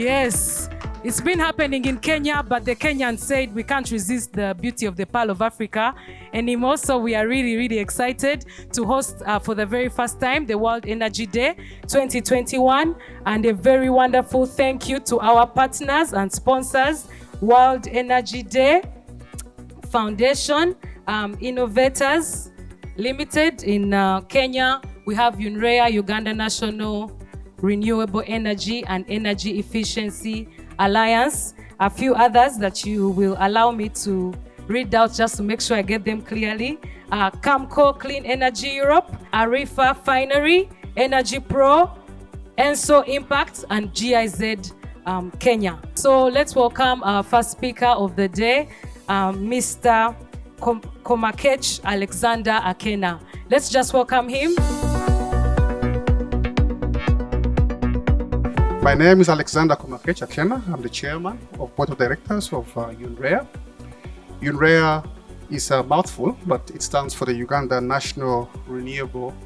Yes, it's been happening in Kenya, but the Kenyans said we can't resist the beauty of the Pearl of Africa anymore. So we are really, really excited to host for the very first time the World Energy Day 2021. And a very wonderful thank you to our partners and sponsors, World Energy Day Foundation, Innovators Limited in Kenya. We have UNREA, Uganda National Renewable Energy and Energy Efficiency Alliance, a few others that you will allow me to read out just to make sure I get them clearly. Camco Clean Energy Europe, Arifa Finery, Energy Pro, Enso Impact, and GIZ Kenya. So let's welcome our first speaker of the day, Mr. Komakech Alexander Akena. Let's just welcome him. My name is Alexander Komakech Akena. I'm the chairman of board of directors of UNREA. UNREA is a mouthful, but it stands for the Uganda National Renewable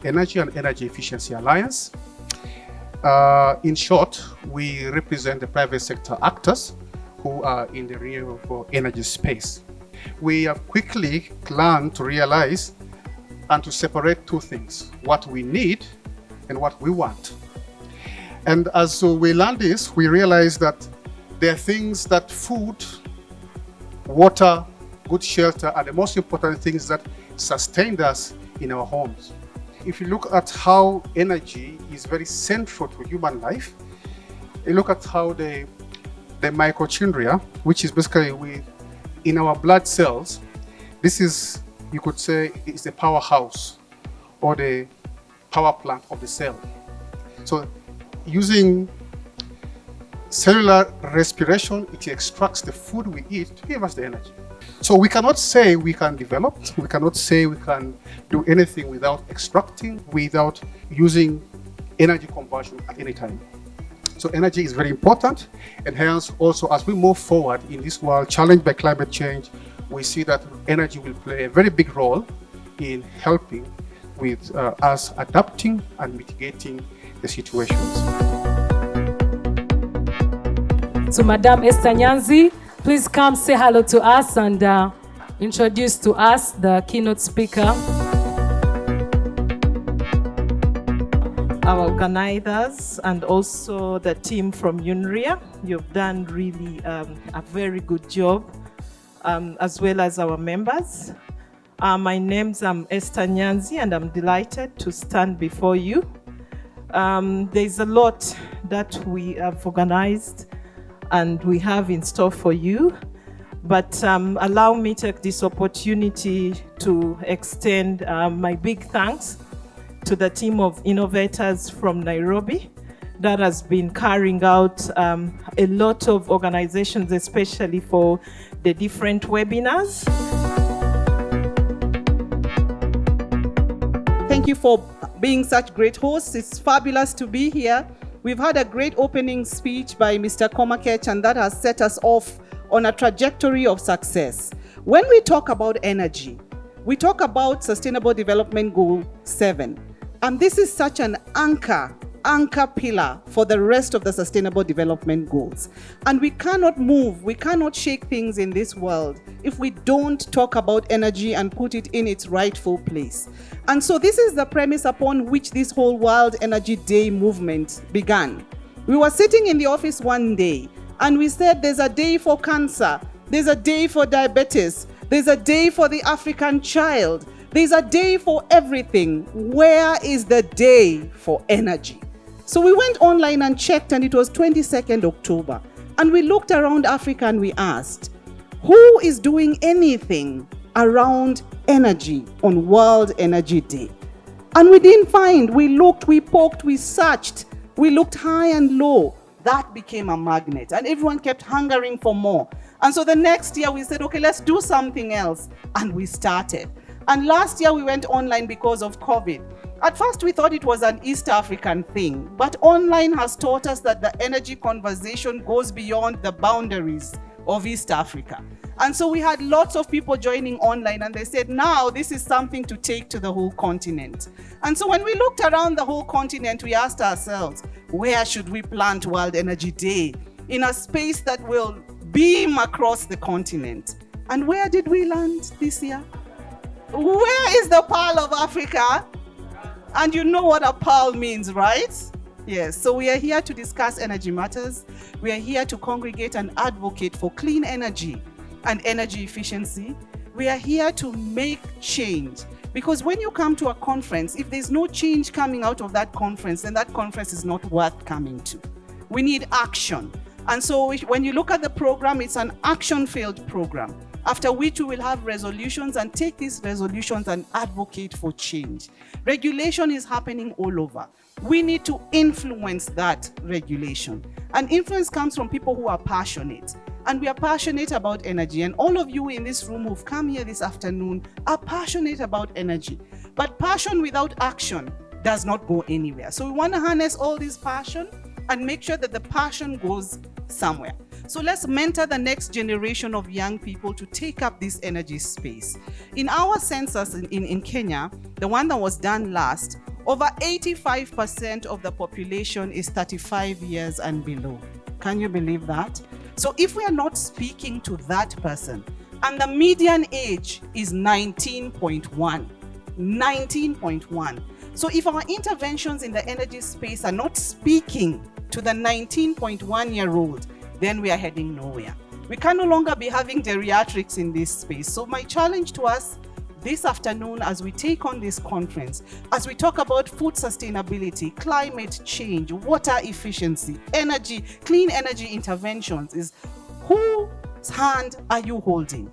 Energy and Energy Efficiency Alliance. In short, we represent the private sector actors who are in the renewable energy space. We have quickly learned to realize and to separate two things: what we need and what we want. And as we learn this, we realize that there are things that food, water, good shelter are the most important things that sustained us in our homes. If you look at how energy is very central to human life, you look at how the mitochondria, which is basically in our blood cells, this is, you could say, is the powerhouse or the power plant of the cell. So using cellular respiration, it extracts the food we eat to give us the energy. So we cannot say we can develop, we cannot say we can do anything without extracting, without using energy conversion at any time. So energy is very important, and hence also as we move forward in this world challenged by climate change, we see that energy will play a very big role in helping with us adapting and mitigating the situations. So Madame Esther Nyanzi, please come say hello to us and introduce to us the keynote speaker. Our organizers and also the team from UNREA, you've done really a very good job, as well as our members. My name's Esther Nyanzi, and I'm delighted to stand before you. There's a lot that we have organized and we have in store for you, but allow me to take this opportunity to extend my big thanks to the team of innovators from Nairobi that has been carrying out a lot of organizations, especially for the different webinars. Thank you for being such great hosts. It's fabulous to be here. We've had a great opening speech by Mr. Komakech, and that has set us off on a trajectory of success. When we talk about energy, we talk about Sustainable Development Goal 7. And this is such an anchor pillar for the rest of the Sustainable Development Goals. And we cannot move, we cannot shake things in this world if we don't talk about energy and put it in its rightful place. And so this is the premise upon which this whole World Energy Day movement began. We were sitting in the office one day and we said there's a day for cancer, there's a day for diabetes, there's a day for the African child, there's a day for everything. Where is the day for energy? So we went online and checked, and it was 22nd October. And we looked around Africa and we asked, who is doing anything around energy on World Energy Day? And we didn't find. We looked, we poked, we searched, we looked high and low. That became a magnet, and everyone kept hungering for more. And so the next year we said, okay, let's do something else. And we started. And last year we went online because of COVID. At first we thought it was an East African thing, but online has taught us that the energy conversation goes beyond the boundaries of East Africa. And so we had lots of people joining online, and they said, now this is something to take to the whole continent. And so when we looked around the whole continent, we asked ourselves, where should we plant World Energy Day in a space that will beam across the continent. And where did we land this year? Where is the Pearl of Africa? And you know what a pearl means, right? Yes, so we are here to discuss energy matters. We are here to congregate and advocate for clean energy and energy efficiency. We are here to make change. Because when you come to a conference, if there's no change coming out of that conference, then that conference is not worth coming to. We need action. And so when you look at the program, it's an action-filled program, after which we will have resolutions and take these resolutions and advocate for change. Regulation is happening all over. We need to influence that regulation. And influence comes from people who are passionate. And we are passionate about energy. And all of you in this room who've come here this afternoon are passionate about energy. But passion without action does not go anywhere. So we want to harness all this passion and make sure that the passion goes somewhere. So let's mentor the next generation of young people to take up this energy space. In our census in Kenya, the one that was done last, over 85% of the population is 35 years and below. Can you believe that? So if we are not speaking to that person, and the median age is 19.1. So if our interventions in the energy space are not speaking to the 19.1-year-old, then we are heading nowhere. We can no longer be having geriatrics in this space. So my challenge to us this afternoon, as we take on this conference, as we talk about food sustainability, climate change, water efficiency, energy, clean energy interventions, is whose hand are you holding?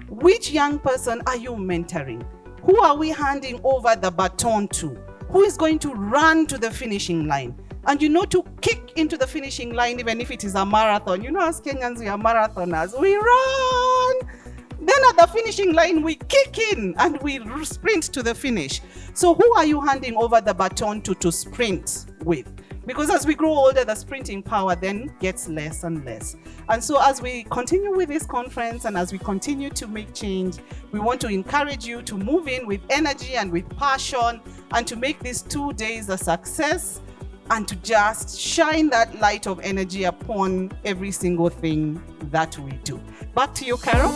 Which young person are you mentoring? Who are we handing over the baton to? Who is going to run to the finishing line? And you know, to kick into the finishing line, even if it is a marathon, you know, as Kenyans, we are marathoners. We run. Then at the finishing line, we kick in and we sprint to the finish. So who are you handing over the baton to sprint with? Because as we grow older, the sprinting power then gets less and less. And so as we continue with this conference and as we continue to make change, we want to encourage you to move in with energy and with passion and to make these 2 days a success and to just shine that light of energy upon every single thing that we do. Back to you, Carol.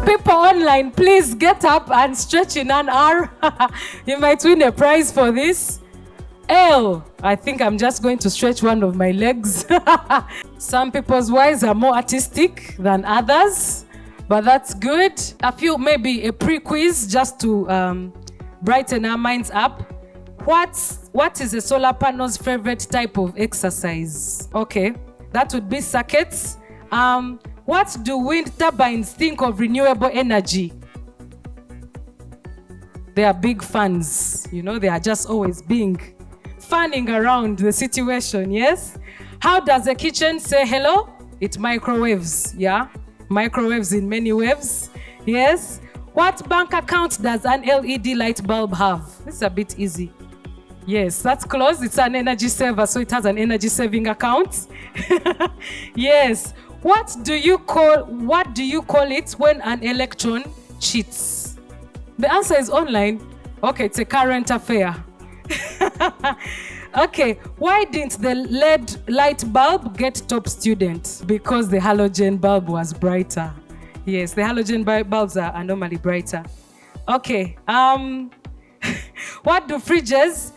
People online, please get up and stretch in an hour. You might win a prize for this. L, I think I'm just going to stretch one of my legs. Some people's wives are more artistic than others, but that's good. A few, maybe a pre-quiz just to brighten our minds up. What is a solar panel's favorite type of exercise? Okay, that would be circuits. What do wind turbines think of renewable energy? They are big fans. You know, they are just always fanning around the situation, yes? How does a kitchen say hello? It microwaves, yeah? Microwaves in many waves, yes? What bank account does an LED light bulb have? This is a bit easy. Yes, that's close. It's an energy saver, so it has an energy saving account. Yes. What do you call it when an electron cheats? The answer is online. Okay, it's a current affair. Okay, why didn't the LED light bulb get top student? Because the halogen bulb was brighter. Yes, the halogen bulbs are normally brighter. Okay, why do fridges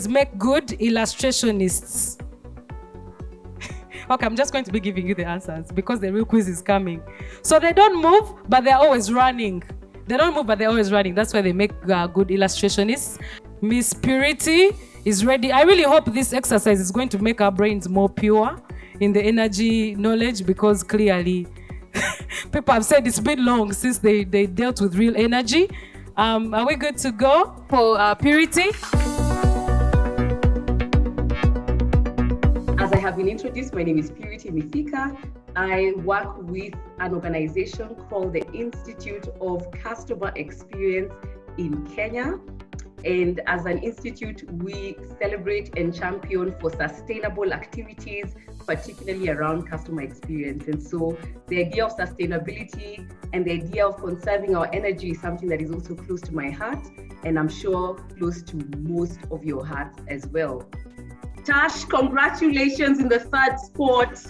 make good illustrationists? Okay, I'm just going to be giving you the answers because the real quiz is coming. So they don't move, but they're always running. They don't move, but they're always running. That's why they make good illustrationists. Miss Purity is ready. I really hope this exercise is going to make our brains more pure in the energy knowledge, because clearly people have said it's been long since they dealt with real energy. Are we good to go for Purity? As I have been introduced, my name is Purity Mithika. I work with an organization called the Institute of Customer Experience in Kenya. And as an institute, we celebrate and champion for sustainable activities, particularly around customer experience. And so the idea of sustainability and the idea of conserving our energy is something that is also close to my heart, and I'm sure close to most of your hearts as well. Tash, congratulations in the third spot.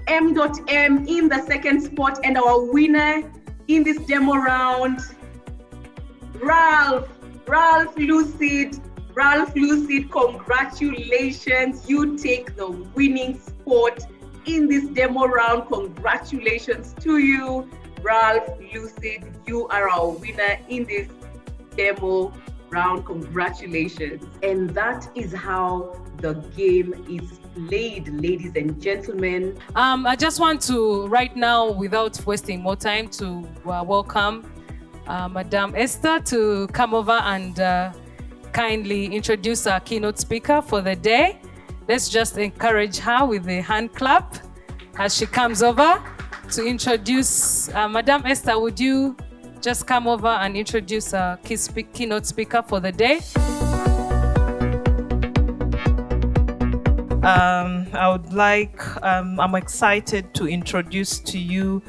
M.M in the second spot, and our winner in this demo round, Ralph Lucid, congratulations. You take the winning spot in this demo round. Congratulations to you, Ralph Lucid. You are our winner in this demo round. Congratulations. And that is how the game is played, ladies and gentlemen. I just want to, right now, without wasting more time, to welcome Madame Esther to come over and kindly introduce our keynote speaker for the day. Let's just encourage her with a hand clap as she comes over to introduce. Madame Esther, would you just come over and introduce our keynote speaker for the day? I would like, I'm excited to introduce to you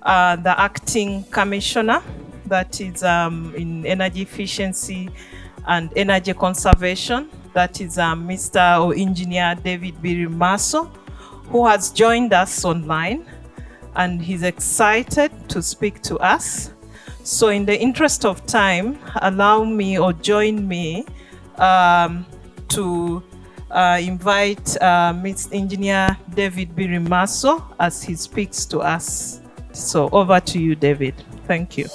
the acting commissioner that is in energy efficiency and energy conservation. That is Mr. or Engineer David Birimaso, who has joined us online, and he's excited to speak to us. So in the interest of time, allow me or join me to invite Mr. Engineer David Birimaso as he speaks to us. So over to you, David. Thank you.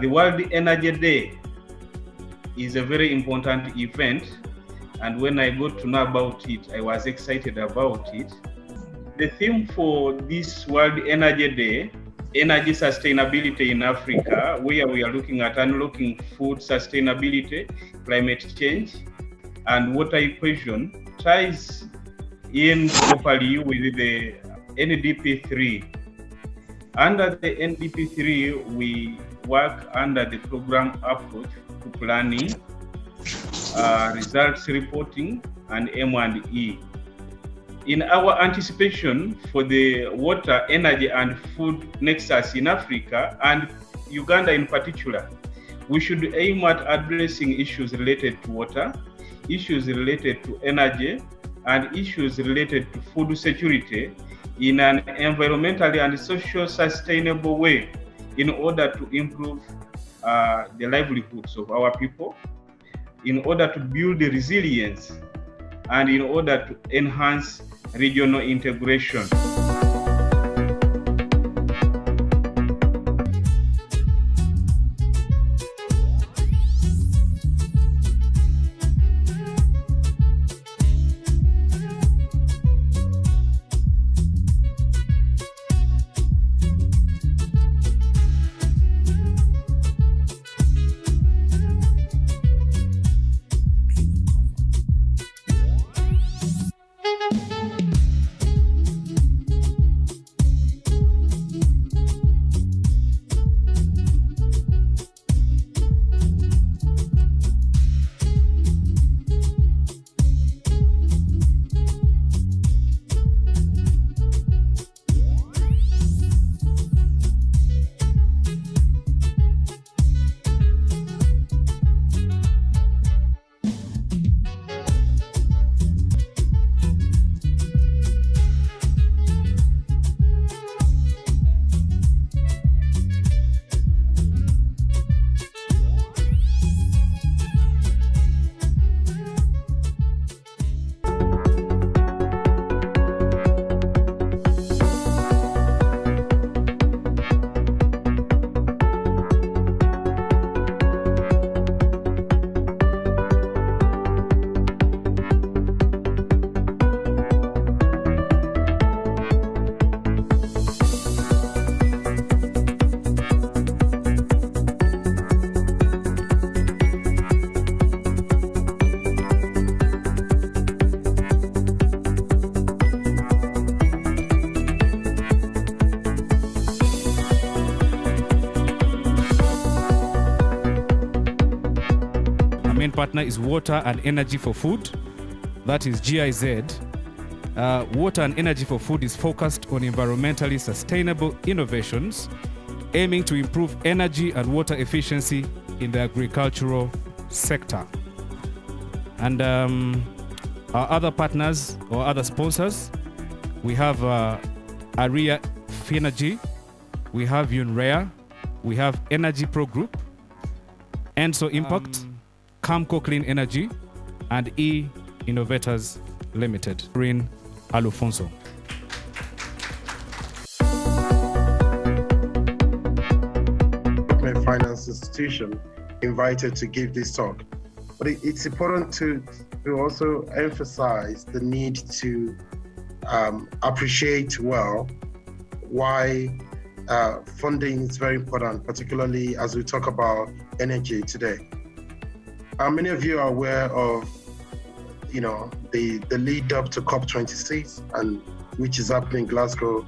The World Energy Day is a very important event, and when I got to know about it, I was excited about it. The theme for this World Energy Day, energy sustainability in Africa, where we are looking at unlocking food sustainability, climate change, and water equation, ties in properly with the NDP3. Under the NDP3, we work under the program approach to planning, results reporting, and M&E. In our anticipation for the water, energy, and food nexus in Africa, and Uganda in particular, we should aim at addressing issues related to water, issues related to energy, and issues related to food security in an environmentally and social sustainable way in order to improve the livelihoods of our people, in order to build the resilience, and in order to enhance regional integration. Partner is Water and Energy for Food, that is GIZ. Water and Energy for Food is focused on environmentally sustainable innovations, aiming to improve energy and water efficiency in the agricultural sector. And our other partners or other sponsors, we have Marriot Finergy, we have UNREA, we have Energy Pro Group, Enso Impact, Camco Clean Energy, and E Innovators Limited. Rin Alufonso. Finance institution invited to give this talk. But it's important to also emphasize the need to appreciate well why funding is very important, particularly as we talk about energy today. Many of you are aware of, the lead up to COP26, and which is happening in Glasgow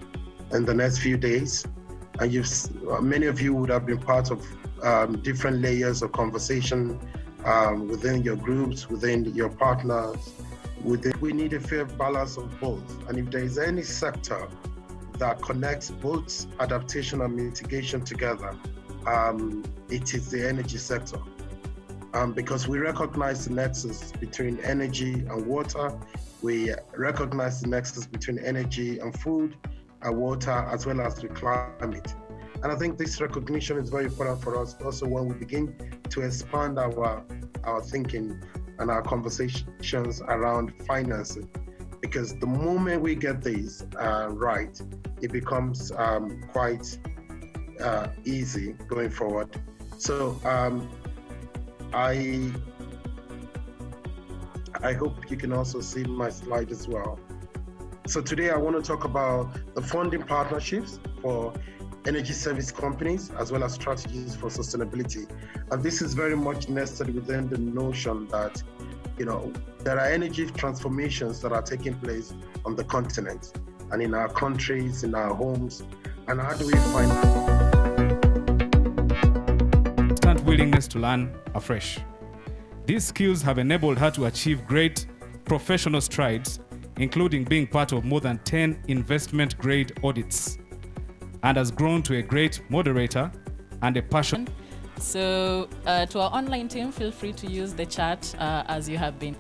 in the next few days. And many of you would have been part of different layers of conversation within your groups, within your partners. We need a fair balance of both. And if there is any sector that connects both adaptation and mitigation together, it is the energy sector. Because we recognize the nexus between energy and water. We recognize the nexus between energy and food, and water, as well as the climate. And I think this recognition is very important for us also when we begin to expand our thinking and our conversations around financing. Because the moment we get these right, it becomes quite easy going forward. So I hope you can also see my slide as well. So today I want to talk about the funding partnerships for energy service companies, as well as strategies for sustainability. And this is very much nested within the notion that, there are energy transformations that are taking place on the continent and in our countries, in our homes. And how do we find constant willingness to learn afresh? These skills have enabled her to achieve great professional strides, including being part of more than 10 investment-grade audits, and has grown to a great moderator and a passion. So to our online team, feel free to use the chat as you have been.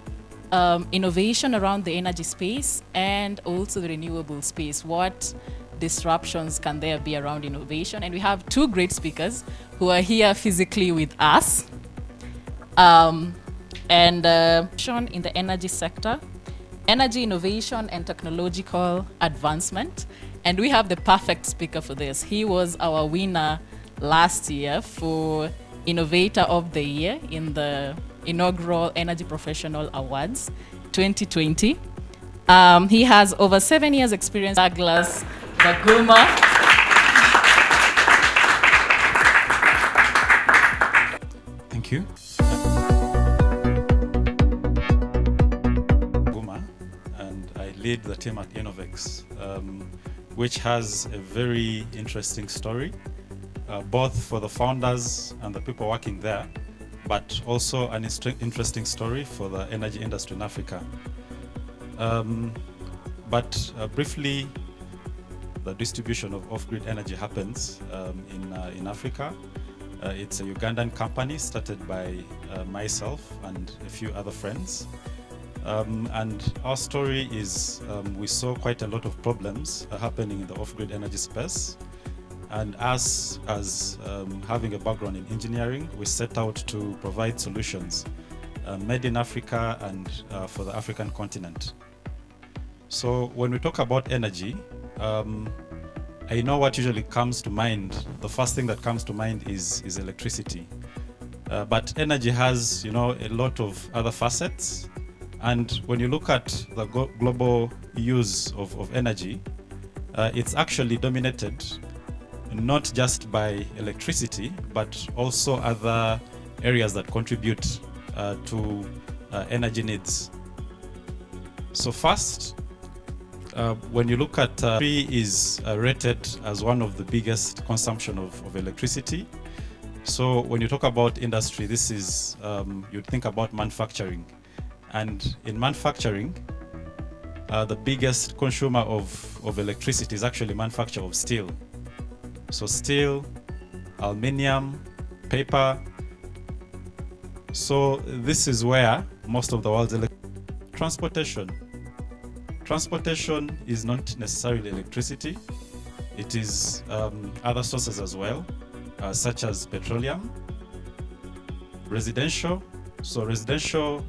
Innovation around the energy space and also the renewable space. What disruptions can there be around innovation? And we have two great speakers who are here physically with us. In the energy sector, energy innovation and technological advancement. And we have the perfect speaker for this. He was our winner last year for Innovator of the Year in the inaugural Energy Professional Awards 2020. He has over 7 years experience. Douglas Baguma. Thank you. And I lead the team at Innovex, which has a very interesting story, both for the founders and the people working there, but also an interesting story for the energy industry in Africa. Briefly, the distribution of off-grid energy happens in Africa. It's a Ugandan company started by myself and a few other friends. And our story is we saw quite a lot of problems happening in the off-grid energy space. And us, as having a background in engineering, we set out to provide solutions made in Africa and for the African continent. So when we talk about energy, I know what usually comes to mind. The first thing that comes to mind is electricity. But energy has, a lot of other facets. And when you look at the global use of energy, it's actually dominated not just by electricity, but also other areas that contribute to energy needs. So first, when you look at industry is rated as one of the biggest consumption of electricity. So when you talk about industry, this is, you'd think about manufacturing. And in manufacturing, the biggest consumer of electricity is actually manufacture of steel. So steel, aluminium, paper. So this is where most of the world's transportation. Transportation is not necessarily electricity. It is other sources as well, such as petroleum, residential. So residential,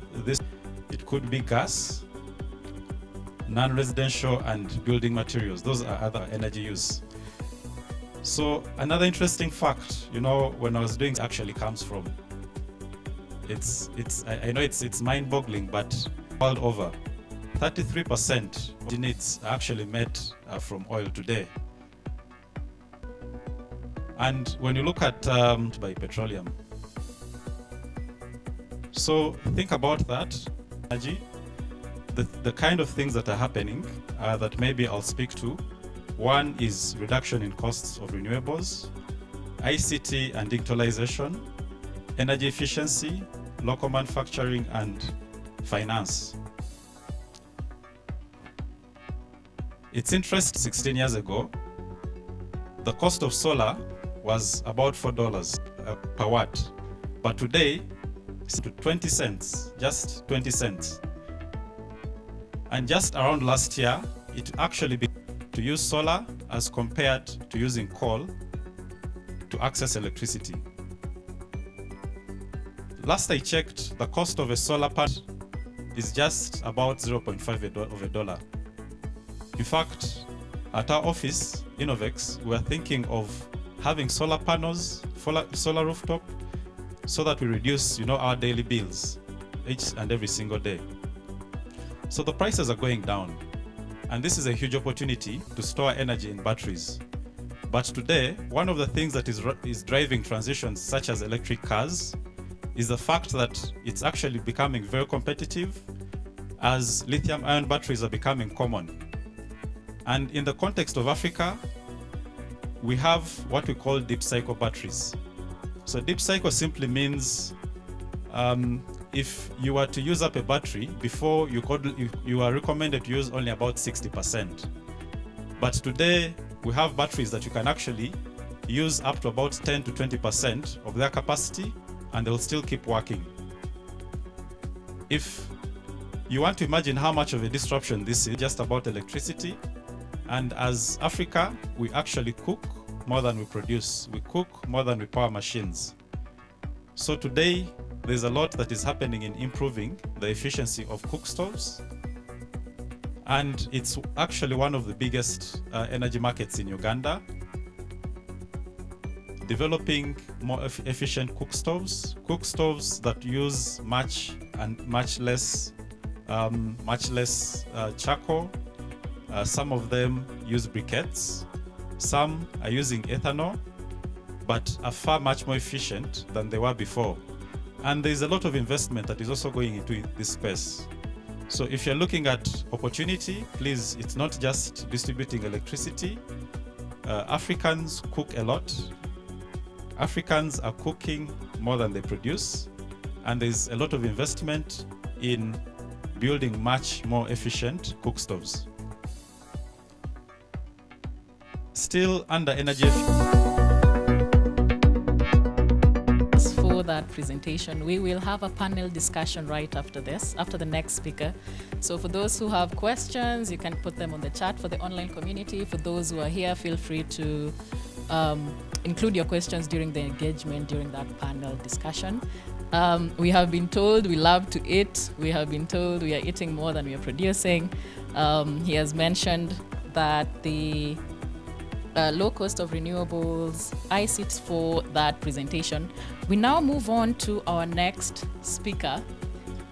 it could be gas, non-residential, and building materials. Those are other energy use. So another interesting fact, you know, when I was doing it actually comes from, I know it's mind-boggling, but world over, 33% of needs are actually met from oil today. And when you look at by petroleum, so think about that energy, the kind of things that are happening that maybe I'll speak to. One is reduction in costs of renewables, ICT and digitalization, energy efficiency, local manufacturing, and finance. It's interesting, 16 years ago, the cost of solar was about $4 per watt, but today it's to 20 cents, just 20 cents. And just around last year, it actually began to use solar as compared to using coal to access electricity. Last I checked, the cost of a solar panel is just about 0.5 of a dollar. In fact, at our office, Innovex, we're thinking of having solar panels, solar rooftop, so that we reduce, you know, our daily bills each and every single day. So the prices are going down, and this is a huge opportunity to store energy in batteries. But today, one of the things that is driving transitions such as electric cars is the fact that it's actually becoming very competitive as lithium-ion batteries are becoming common. And in the context of Africa, we have what we call deep cycle batteries. So deep cycle simply means if you were to use up a battery, before you are recommended to use only about 60%. But today we have batteries that you can actually use up to about 10 to 20% of their capacity, and they'll still keep working. If you want to imagine how much of a disruption this is, just about electricity. And as Africa, we actually cook more than we produce. We cook more than we power machines. So today, there's a lot that is happening in improving the efficiency of cook stoves. And it's actually one of the biggest energy markets in Uganda. Developing more efficient cook stoves that use much less charcoal. Some of them use briquettes. Some are using ethanol, but are far much more efficient than they were before. And there's a lot of investment that is also going into this space. So if you're looking at opportunity, please, it's not just distributing electricity. Africans cook a lot. Africans are cooking more than they produce. And there's a lot of investment in building much more efficient cook stoves. Still under energy for that presentation. We will have a panel discussion right after this, after the next speaker. So for those who have questions, you can put them on the chat. For the online community, for those who are here, feel free to include your questions during the engagement, during that panel discussion. We have been told we love to eat. We have been told we are eating more than we are producing. He has mentioned that the low cost of renewables, I sit for that presentation. We now move on to our next speaker,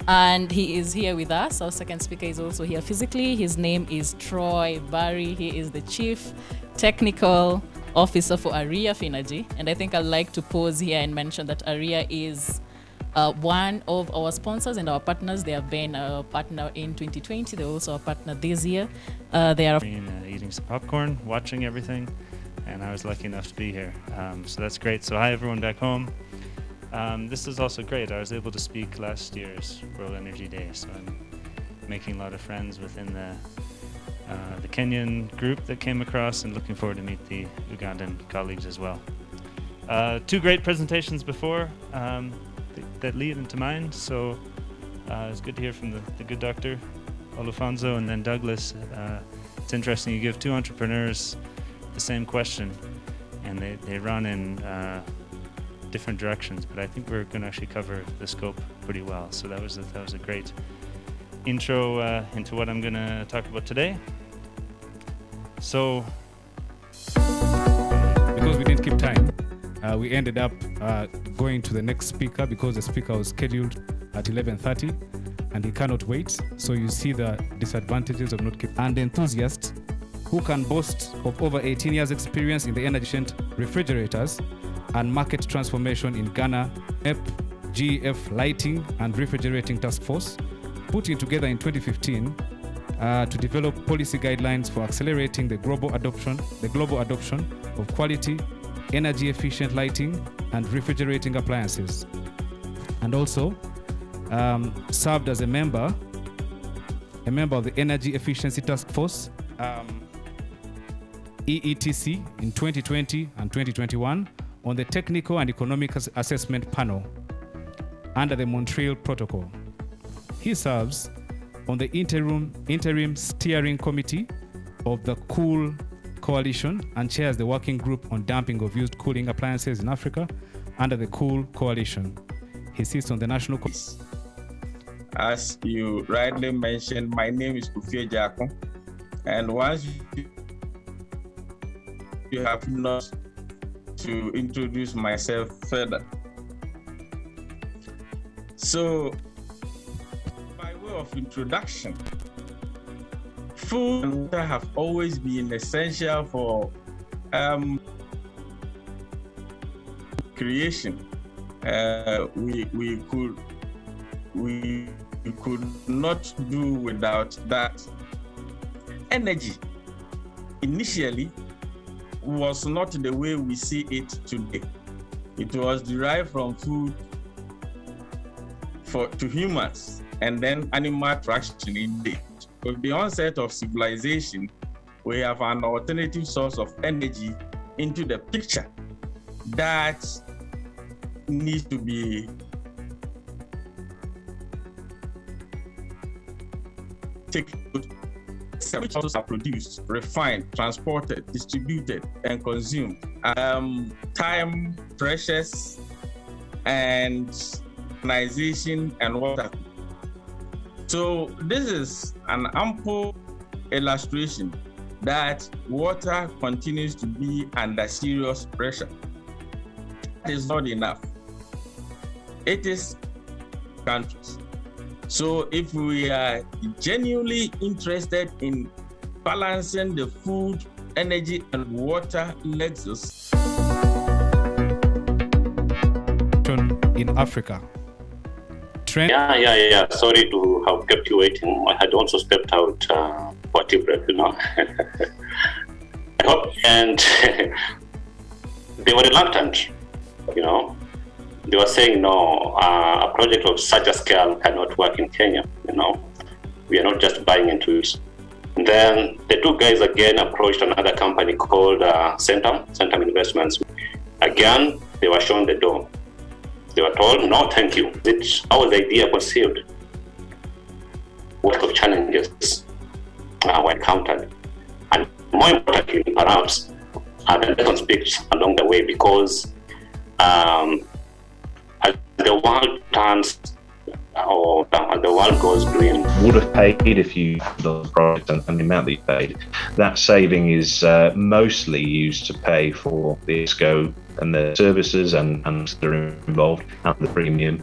and he is here with us. Our second speaker is also here physically. His name is Troy Barry. He is the Chief Technical Officer for AREA Finergy, and I think I'd like to pause here and mention that AREA is one of our sponsors and our partners. They have been a partner in 2020. They're also a partner this year. They are eating some popcorn, watching everything, and I was lucky enough to be here. So that's great. So hi everyone back home. This is also great. I was able to speak last year's World Energy Day, so I'm making a lot of friends within the Kenyan group that came across, and looking forward to meet the Ugandan colleagues as well. Two great presentations before. that lead into mind. So it's good to hear from the good doctor, Olufonso, and then Douglas. It's interesting, you give two entrepreneurs the same question, and they run in different directions, but I think we're going to actually cover the scope pretty well. So that was a great intro into what I'm going to talk about today. So, because we didn't keep time, we ended up going to the next speaker because the speaker was scheduled at 11:30 and he cannot wait. So you see the disadvantages of not keeping. And enthusiasts who can boast of over 18 years experience in the energy-efficient refrigerators and market transformation in Ghana, GEF Lighting and Refrigerating Task Force, putting together in 2015 to develop policy guidelines for accelerating the global adoption of quality, energy-efficient lighting and refrigerating appliances, and also served as a member of the Energy Efficiency Task Force, EETC, in 2020 and 2021 on the Technical and Economic Assessment Panel under the Montreal Protocol. He serves on the interim steering committee of the Cool Coalition and chairs the working group on dumping of used cooling appliances in Africa under the Cool Coalition. He sits on the national. As you rightly mentioned, my name is Protea Jako, and once you have not to introduce myself further. So, by way of introduction, food and water have always been essential for creation. We could not do without that. Energy initially was not the way we see it today. It was derived from food to humans and then animal traction indeed. With the onset of civilization, we have an alternative source of energy into the picture that needs to be taken, which also are produced, refined, transported, distributed, and consumed. Time, precious, and organization and water. So this is an ample illustration that water continues to be under serious pressure. That is not enough. It is countries. So if we are genuinely interested in balancing the food, energy, and water nexus in Africa. Yeah. Sorry to have kept you waiting. I had also stepped out for tea break, I hope, and they were reluctant, They were saying, no, a project of such a scale cannot work in Kenya, We are not just buying into it. And then the two guys again approached another company called Centum Investments. Again, they were shown the door. They were told, no, thank you. How was the idea conceived? What of challenges were encountered? And more importantly, perhaps, the lessons picked along the way, because as the world turns, or as the world goes green. Would have paid if you those products and the amount that you paid. That saving is mostly used to pay for the ISCO and the services and that are involved and the premium.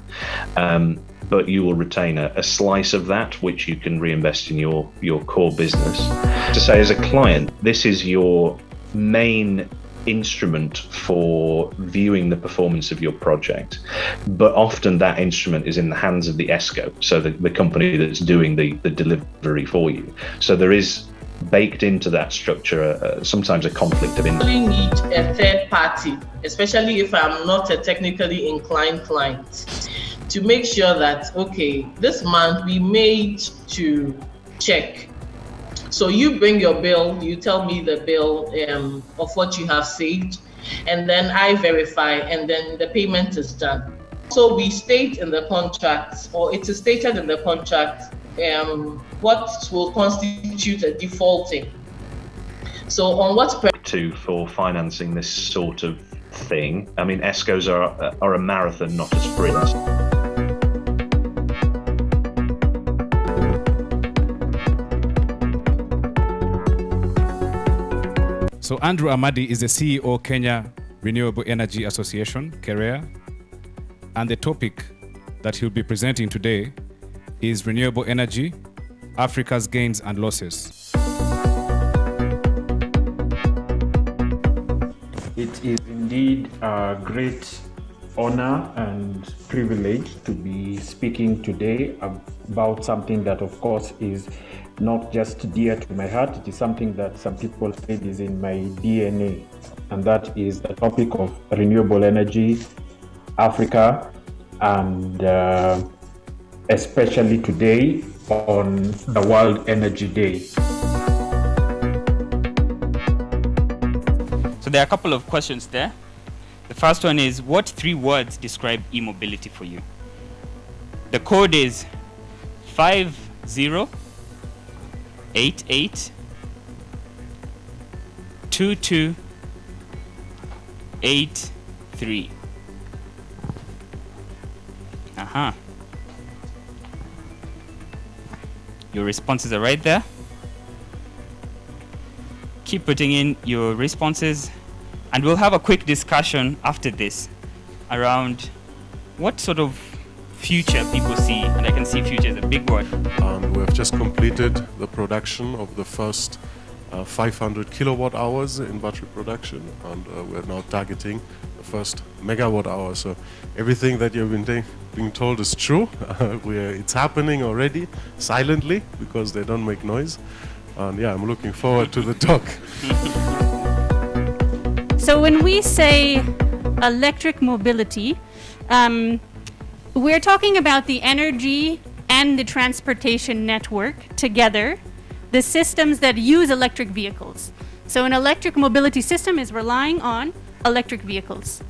But you will retain a slice of that, which you can reinvest in your core business. To say, as a client, this is your main instrument for viewing the performance of your project, but often that instrument is in the hands of the ESCO, so the company that's doing the delivery for you. So there is baked into that structure sometimes a conflict of interest. I really need a third party, especially if I'm not a technically inclined client, to make sure that, okay, this month we made to check. So you bring your bill, you tell me the bill of what you have saved, and then I verify, and then the payment is done. So we state in the contract, or it is stated in the contract, what will constitute a defaulting. So on what for financing this sort of thing? I mean, ESCOs are a marathon, not a sprint. So Andrew Amadi is the CEO Kenya Renewable Energy Association, KEREA, and the topic that he'll be presenting today is renewable energy, Africa's gains and losses. It is indeed a great honor and privilege to be speaking today about something that, of course, is not just dear to my heart. It is something that some people say is in my DNA, and that is the topic of renewable energy, Africa, and especially today on the World Energy Day. So there are a couple of questions there. The first one is, what 3 words describe e-mobility for you? The code is 50882283. Your responses are right there. Keep putting in your responses, and we'll have a quick discussion after this around what sort of future people see, and I can see future as a big word. We have just completed the production of the first 500 kilowatt hours in battery production, and we're now targeting the first megawatt hour. So everything that you've been being told is true. It's happening already silently because they don't make noise. And yeah, I'm looking forward to the talk. So when we say electric mobility, we're talking about the energy and the transportation network together, the systems that use electric vehicles. So an electric mobility system is relying on electric vehicles.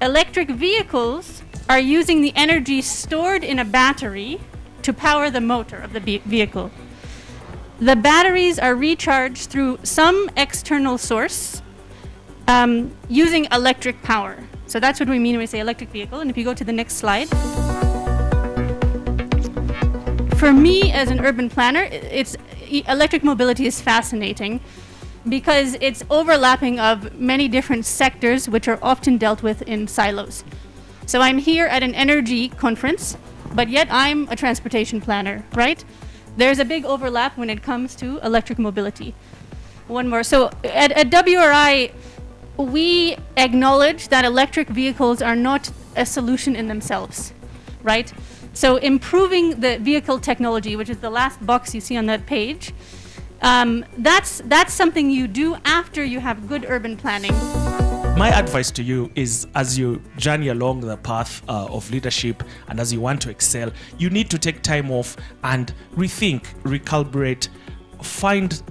Electric vehicles are using the energy stored in a battery to power the motor of the vehicle. The batteries are recharged through some external source using electric power. So that's what we mean when we say electric vehicle. And if you go to the next slide. For me as an urban planner, electric mobility is fascinating because it's overlapping of many different sectors which are often dealt with in silos. So I'm here at an energy conference, but yet I'm a transportation planner, right? There's a big overlap when it comes to electric mobility. One more. So at WRI, we acknowledge that electric vehicles are not a solution in themselves, right? So improving the vehicle technology, which is the last box you see on that page, that's something you do after you have good urban planning. My advice to you is, as you journey along the path of leadership and as you want to excel, you need to take time off and rethink, recalibrate, find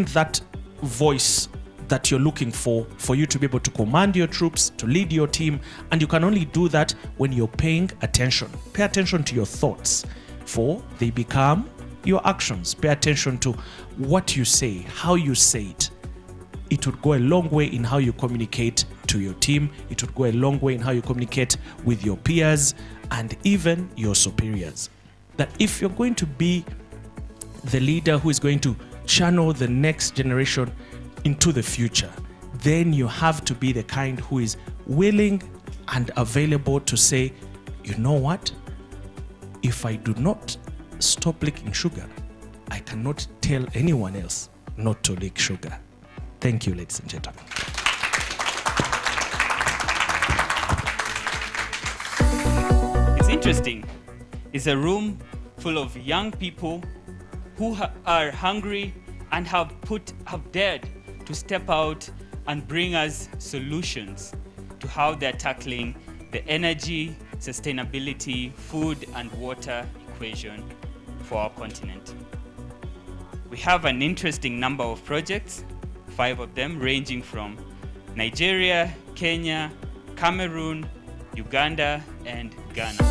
that voice that you're looking for you to be able to command your troops, to lead your team. And you can only do that when you're paying attention. Pay attention to your thoughts, for they become your actions. Pay attention to what you say, how you say it. It would go a long way in how you communicate to your team. It would go a long way in how you communicate with your peers and even your superiors. That if you're going to be the leader who is going to channel the next generation into the future, then you have to be the kind who is willing and available to say, you know what? If I do not stop licking sugar, I cannot tell anyone else not to lick sugar. Thank you, ladies and gentlemen. It's interesting. It's a room full of young people who are hungry and have dared to step out and bring us solutions to how they're tackling the energy, sustainability, food and water equation for our continent. We have an interesting number of projects, 5 of them, ranging from Nigeria, Kenya, Cameroon, Uganda, and Ghana.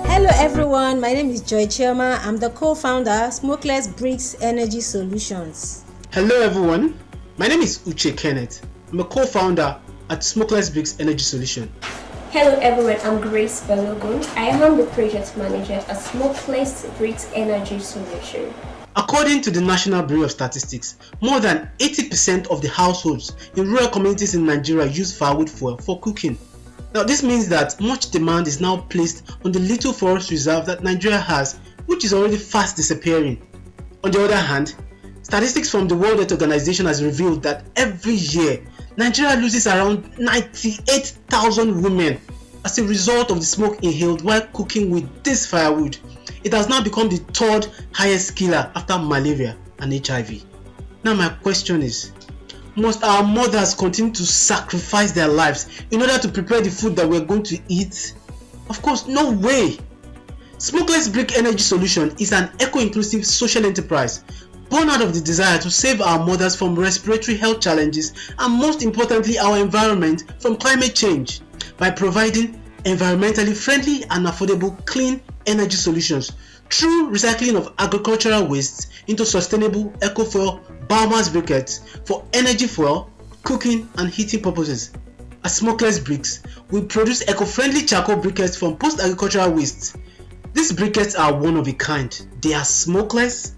Hello everyone, my name is Joy Chema. I'm the co-founder, Smokeless Bricks Energy Solutions. Hello everyone, my name is Uche Kenneth. I'm a co-founder at Smokeless Bricks Energy Solution. Hello everyone, I'm Grace Balogun. I am the project manager at Smokeless Bricks Energy Solution. According to the National Bureau of Statistics, more than 80% of the households in rural communities in Nigeria use firewood fuel for cooking. Now this means that much demand is now placed on the little forest reserve that Nigeria has, which is already fast disappearing. On the other hand, statistics from the World Health Organization has revealed that every year, Nigeria loses around 98,000 women as a result of the smoke inhaled while cooking with this firewood. It has now become the third highest killer after malaria and HIV. Now my question is, must our mothers continue to sacrifice their lives in order to prepare the food that we're going to eat? Of course, no way. Smokeless Brick Energy Solution is an eco-inclusive social enterprise born out of the desire to save our mothers from respiratory health challenges and most importantly our environment from climate change by providing environmentally friendly and affordable clean energy solutions through recycling of agricultural wastes into sustainable eco-fuel biomass briquettes for energy fuel, cooking and heating purposes. At Smokeless Bricks, we produce eco-friendly charcoal briquettes from post-agricultural wastes. These briquettes are one of a kind. They are smokeless,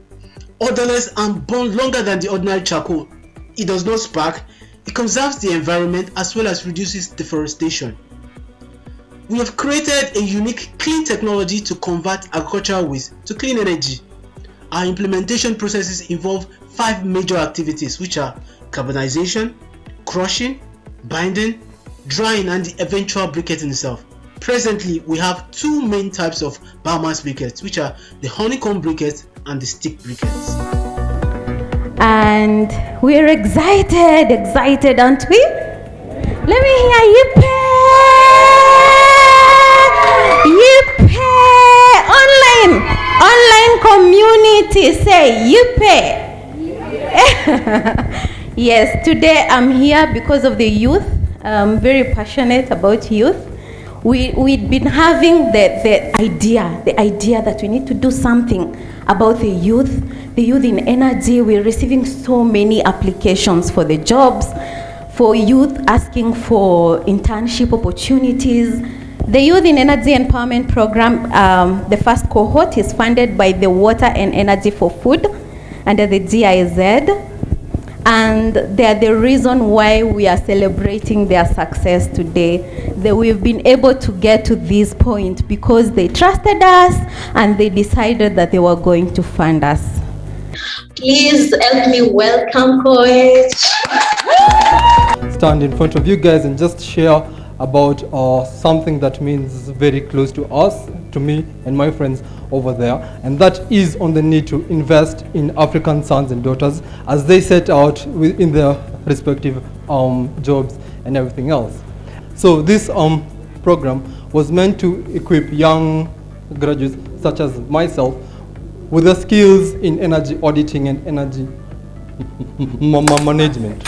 odorless and burn longer than the ordinary charcoal. It does not spark, it conserves the environment as well as reduces deforestation. We have created a unique clean technology to convert agricultural waste to clean energy. Our implementation processes involve 5 major activities which are carbonization, crushing, binding, drying and the eventual briquetting itself. Presently, we have 2 main types of biomass briquettes which are the honeycomb briquettes and the stick briquettes. And we're excited, aren't we? Let me hear you pay. Online community, say you pay. Yes, today I'm here because of the youth. I'm very passionate about youth. We'd been having the idea that we need to do something about the youth in energy. We're receiving so many applications for the jobs, for youth asking for internship opportunities. The Youth in Energy Empowerment Program, the first cohort is funded by the Water and Energy for Food under the GIZ. And they're the reason why we are celebrating their success today. That we've been able to get to this point because they trusted us and they decided that they were going to fund us. Please help me welcome Coach. Stand in front of you guys and just share about something that means very close to us, to me and my friends over there, and that is on the need to invest in African sons and daughters as they set out in their respective jobs and everything else. So this program was meant to equip young graduates such as myself with the skills in energy auditing and energy management.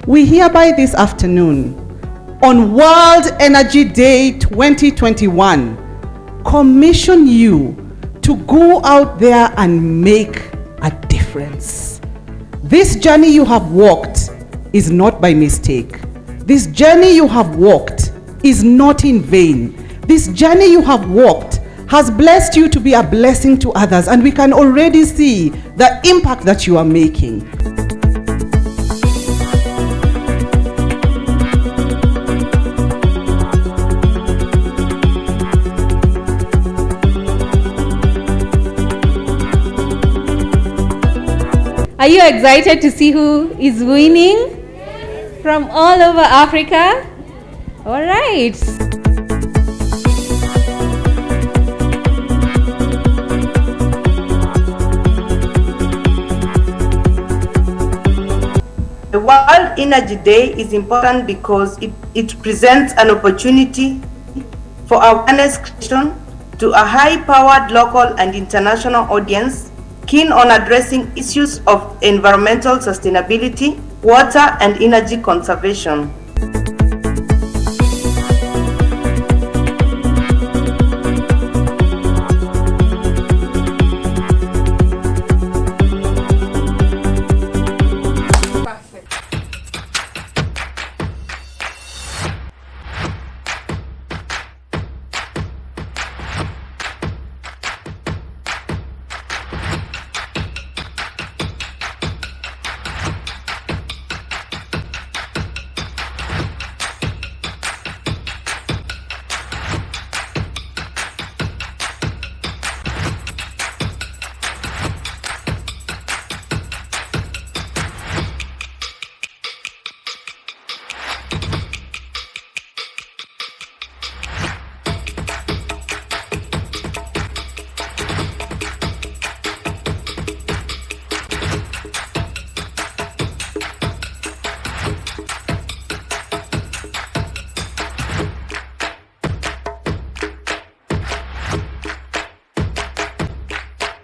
We hereby this afternoon, on World Energy Day 2021, commission you to go out there and make a difference. This journey you have walked is not by mistake. This journey you have walked is not in vain. This journey you have walked has blessed you to be a blessing to others, and we can already see the impact that you are making. Are you excited to see who is winning from all over Africa? All right. The World Energy Day is important because it presents an opportunity for awareness creation to a high-powered local and international audience keen on addressing issues of environmental sustainability, water and energy conservation.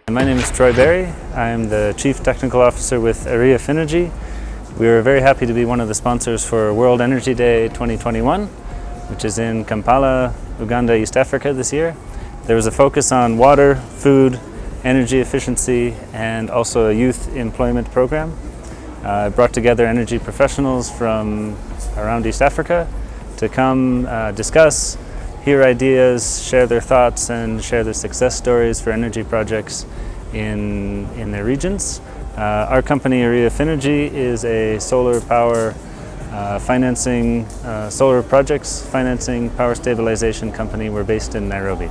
My name is Troy Berry. I am the Chief Technical Officer with Area Finergy. We are very happy to be one of the sponsors for World Energy Day 2021, which is in Kampala, Uganda, East Africa this year. There was a focus on water, food, energy efficiency, and also a youth employment program. I brought together energy professionals from around East Africa to come discuss, hear ideas, share their thoughts, and share their success stories for energy projects in their regions. Our company, Area Finergy, is a solar power financing, solar projects financing, power stabilization company. We're based in Nairobi.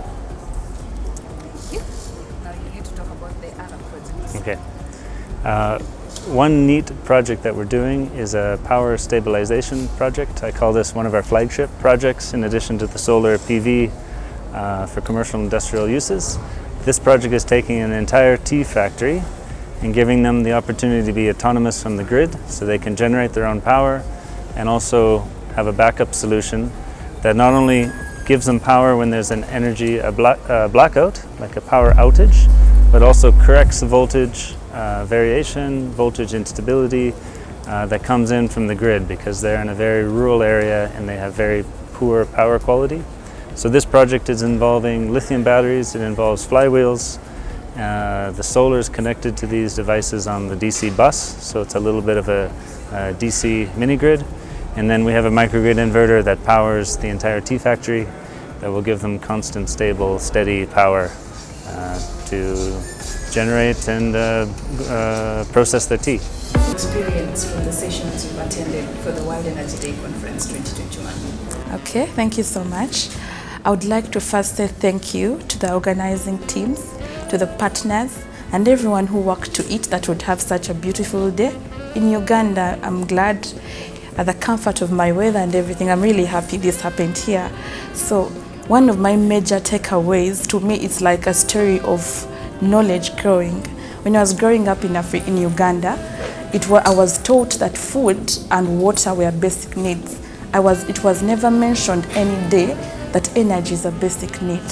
Thank you. Now you need to talk about the other projects. Okay. One neat project that we're doing is a power stabilization project. I call this one of our flagship projects in addition to the solar PV for commercial industrial uses. This project is taking an entire tea factory and giving them the opportunity to be autonomous from the grid so they can generate their own power and also have a backup solution that not only gives them power when there's an energy blackout, like a power outage, but also corrects the voltage variation, voltage instability that comes in from the grid because they're in a very rural area and they have very poor power quality. So this project is involving lithium batteries, it involves flywheels. The solar is connected to these devices on the DC bus, so it's a little bit of a DC mini-grid. And then we have a microgrid inverter that powers the entire tea factory that will give them constant, stable, steady power to generate and process their tea. Experience from the sessions you've attended for the World Energy Day Conference 2021. Okay, thank you so much. I would like to first say thank you to the organizing teams, to the partners, and everyone who worked to it that would have such a beautiful day. In Uganda, I'm glad at the comfort of my weather and everything. I'm really happy this happened here. So one of my major takeaways, to me, it's like a story of knowledge growing. When I was growing up in Uganda, I was taught that food and water were basic needs. It was never mentioned any day that energy is a basic need.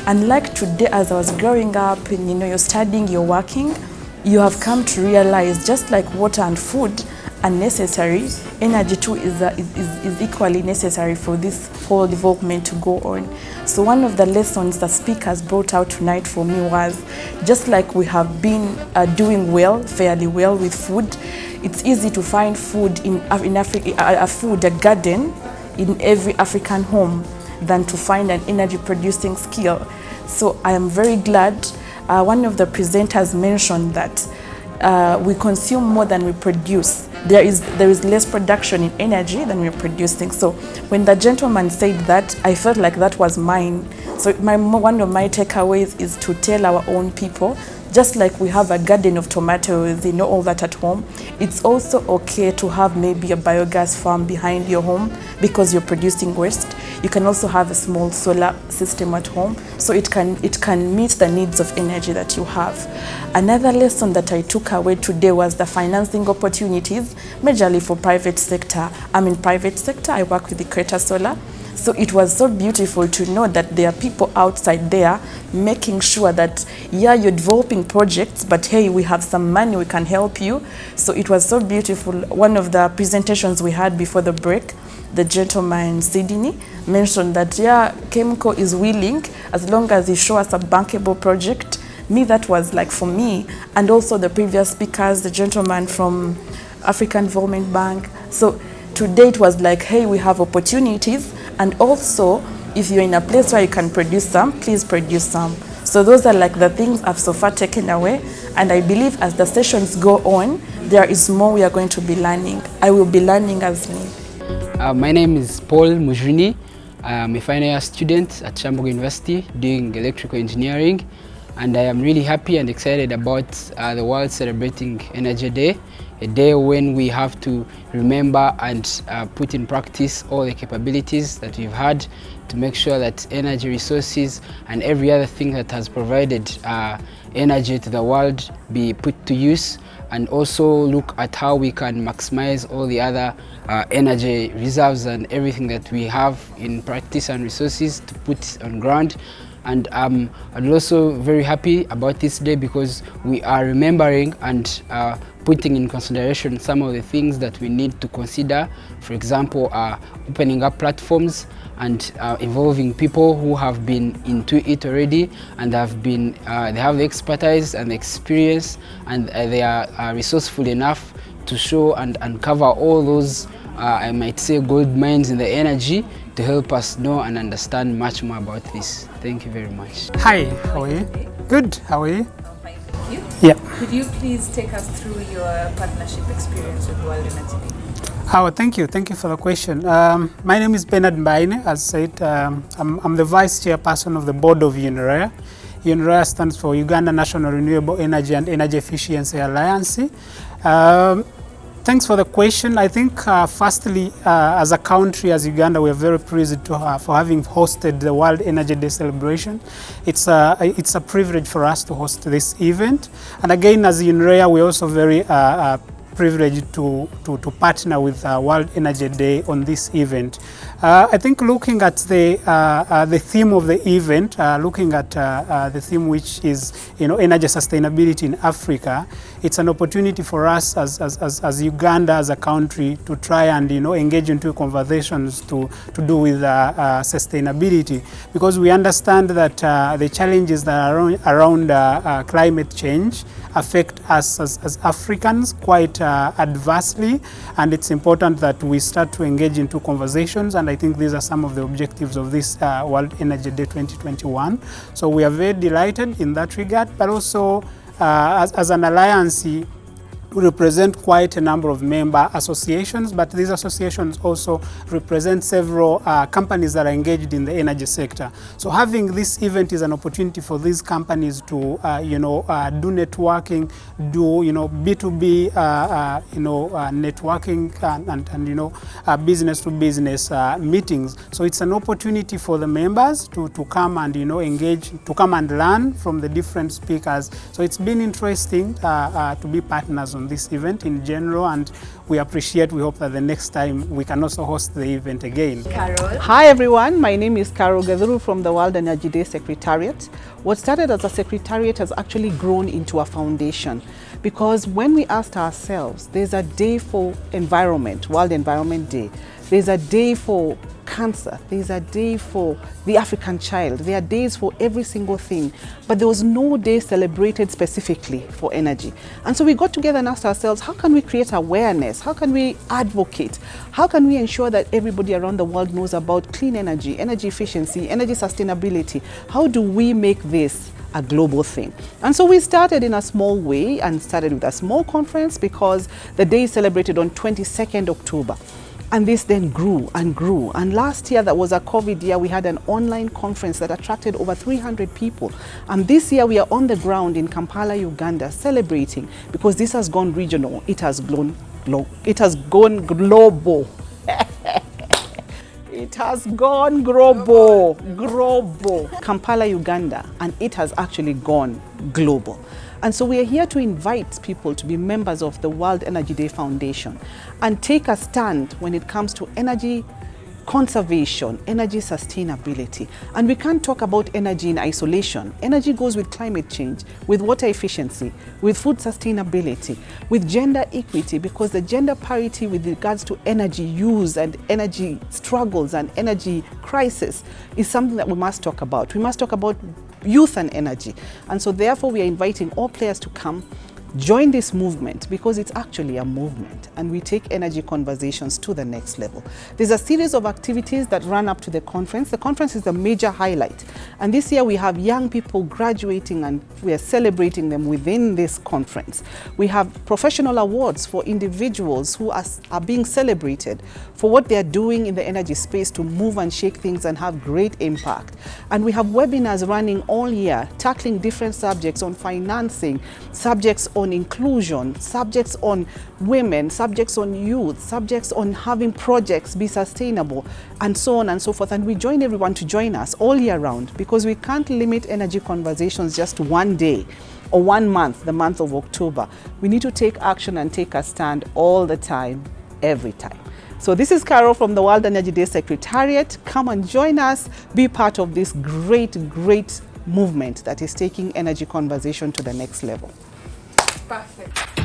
And like today, as I was growing up and you're studying, you're working, you have come to realize just like water and food are necessary, energy too is equally necessary for this whole development to go on. So one of the lessons the speakers brought out tonight for me was, just like we have been doing fairly well with food, it's easy to find food in Africa, a garden in every African home than to find an energy producing skill. So I am very glad. One of the presenters mentioned that we consume more than we produce. There is less production in energy than we're producing. So when the gentleman said that, I felt like that was mine. So one of my takeaways is to tell our own people, just like we have a garden of tomatoes, all that at home, it's also okay to have maybe a biogas farm behind your home because you're producing waste. You can also have a small solar system at home, so it can meet the needs of energy that you have. Another lesson that I took away today was the financing opportunities, majorly for private sector. I'm in private sector, I work with the Creator Solar. So it was so beautiful to know that there are people outside there making sure that, yeah, you're developing projects, but hey, we have some money, we can help you. So it was so beautiful. One of the presentations we had before the break, the gentleman Sydney mentioned that, yeah, Chemical is willing, as long as you show us a bankable project. Me, that was like for me. And also the previous speakers, the gentleman from African Development Bank. So today it was like, hey, we have opportunities. And also, if you're in a place where you can produce some, please produce some. So those are like the things I've so far taken away. And I believe as the sessions go on, there is more we are going to be learning. I will be learning as me. My name is Paul Mujuni. I am a final year student at Shambogo University doing electrical engineering. And I am really happy and excited about the world celebrating Energy Day, a day when we have to remember and put in practice all the capabilities that we've had to make sure that energy resources and every other thing that has provided energy to the world be put to use, and also look at how we can maximize all the other energy reserves and everything that we have in practice and resources to put on ground. And I'm also very happy about this day because we are remembering and putting in consideration some of the things that we need to consider. For example, opening up platforms and involving people who have been into it already and they have the expertise and the experience, and they are resourceful enough to show and uncover all those, I might say, gold mines in the energy to help us know and understand much more about this. Thank you very much. Hi, how are you? Good, how are you? Fine, thank you. Yeah. Could you please take us through your partnership experience with World Energy Day? Oh, thank you for the question. My name is Bernard Mbaine. As said, I'm the vice chairperson of the board of UNREA. UNREA stands for Uganda National Renewable Energy and Energy Efficiency Alliance. Thanks for the question. I think firstly, as a country, as Uganda, we are very pleased for having hosted the World Energy Day celebration. It's a privilege for us to host this event. And again, as UNREA, we're also very privileged to partner with World Energy Day on this event. I think looking at the theme of the event, looking at the theme which is energy sustainability in Africa, it's an opportunity for us as Uganda as a country to try and engage into conversations to do with sustainability, because we understand that the challenges that are around climate change affect us as Africans quite adversely, and it's important that we start to engage into conversations, and I think these are some of the objectives of this World Energy Day 2021. So we are very delighted in that regard, but also as an alliance, we represent quite a number of member associations, but these associations also represent several companies that are engaged in the energy sector. So having this event is an opportunity for these companies to do networking, do B2B networking and business to business meetings. So it's an opportunity for the members to come and engage, to come and learn from the different speakers. So it's been interesting to be partners on this event in general, and we hope that the next time we can also host the event again. Carol. Hi everyone, my name is Carol Gaduru from the World Energy Day Secretariat. What started as a secretariat has actually grown into a foundation, because when we asked ourselves, there's a day for environment, World Environment Day, There's a day for cancer. There's a day for the African child. There are days for every single thing. But there was no day celebrated specifically for energy. And so we got together and asked ourselves, how can we create awareness? How can we advocate? How can we ensure that everybody around the world knows about clean energy, energy efficiency, energy sustainability? How do we make this a global thing? And so we started in a small way and started with a small conference because the day is celebrated on 22nd October. And this then grew and grew. And last year, that was a COVID year, we had an online conference that attracted over 300 people. And this year we are on the ground in Kampala, Uganda, celebrating because this has gone regional. It has gone global. It has gone global. It has gone global. Kampala, Uganda, and it has actually gone global. And so we are here to invite people to be members of the World Energy Day Foundation and take a stand when it comes to energy conservation, energy sustainability. And we can't talk about energy in isolation. Energy goes with climate change, with water efficiency, with food sustainability, with gender equity, because the gender parity with regards to energy use and energy struggles and energy crisis is something that we must talk about. We must talk about youth and energy. And so therefore we are inviting all players to come, join this movement, because it's actually a movement and we take energy conversations to the next level. There's a series of activities that run up to the conference. The conference is the major highlight. And this year we have young people graduating and we are celebrating them within this conference. We have professional awards for individuals who are being celebrated for what they're doing in the energy space to move and shake things and have great impact. And we have webinars running all year, tackling different subjects on financing, subjects on inclusion, subjects on women, subjects on youth, subjects on having projects be sustainable, and so on and so forth. And we join everyone to join us all year round because we can't limit energy conversations just to one day or 1 month, the month of October. We need to take action and take a stand all the time, every time. So this is Carol from the World Energy Day Secretariat. Come and join us, be part of this great movement that is taking energy conversation to the next level. Perfect.